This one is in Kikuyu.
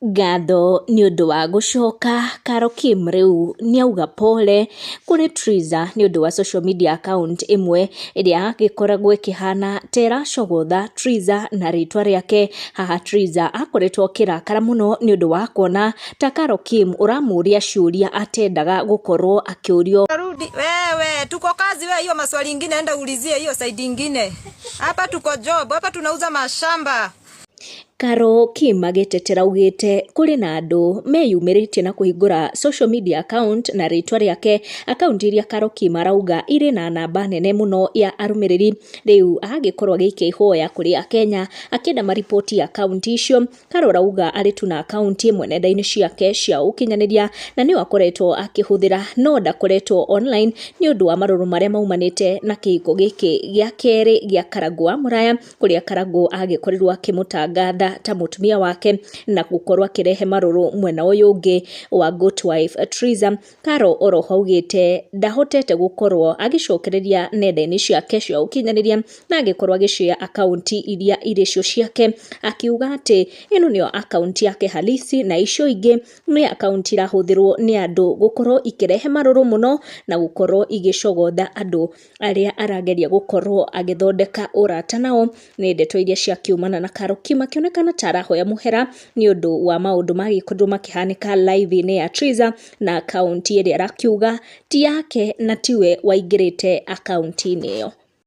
Ngatho nĩ ũndũ wa gũcoka. Carol Kim rĩu nĩauga pole kũrĩ Triza nĩ ũndũ wa social media account ĩmwe ĩrĩa gĩkoragwo ĩkĩhana ta ĩracogotha Triza na rĩtwa rĩake. Haha Triza akoretwo akĩrakara mũno nĩ ũndũ wa kuona ta Carol Kim ũramũria ciũria atendaga gũkorwo akĩũrio. Wewe tuko kazi, wewe hiyo maswali ingine enda ulizie hiyo side ingine. Hapa tuko job, hapa tunauza mashamba. Carol Kim agĩtetera augĩte kũrĩ na andũ meyumĩrĩtie na kũhingũra social media account na rĩtwa rĩake. Account iria Carol Kim arauga irĩ na namba nene mũno ya arũmĩrĩri. Rĩu agĩkorwo agĩikia ihoya kũrĩ Akenya akĩenda maripoti account icio. Carol auga arĩ tu na account ĩmwe nenda-inĩ ciake cia ũkinyanĩria na nĩyo akoretwo akĩhũthĩra, no ndakoretwo online nĩ ũndũ wa marũrũ marĩa maumanĩte na kĩhiko gĩkĩ gĩa kerĩ gĩa Karangũ wa Mũraya, kũrĩa Karangũ agĩkorirwo akĩmũtangatha ta mutumia wake na gukorwo akirehe maruru mwena uyu ungi wa good wife Triza. Carol oroho augĩte ndahotete gukorwo agicokereria nenda-inĩ ciake cia ũkinyanĩria na agikorwo agĩshare account iria irĩ cio ciake, akiuga atĩ ĩno nĩyo account yake halisi na icio ingĩ nĩ account irahũthĩrwo nĩ andũ gukorwo ikirehe maruru mũno na gukorwo igĩcogotha andũ arĩa arageria gukorwo agĩthondeka ũrata nao. Nĩ ndeto iria ciakiumana na Carol Kim akĩonekana ta arahoya mũhera nĩ ũndũ wa maũndũ magĩkorwo makĩhanĩka live-inĩ ya Triza na account ĩrĩa arakiuga ti yake na tiwe waingĩrĩte account-inĩ ĩyo.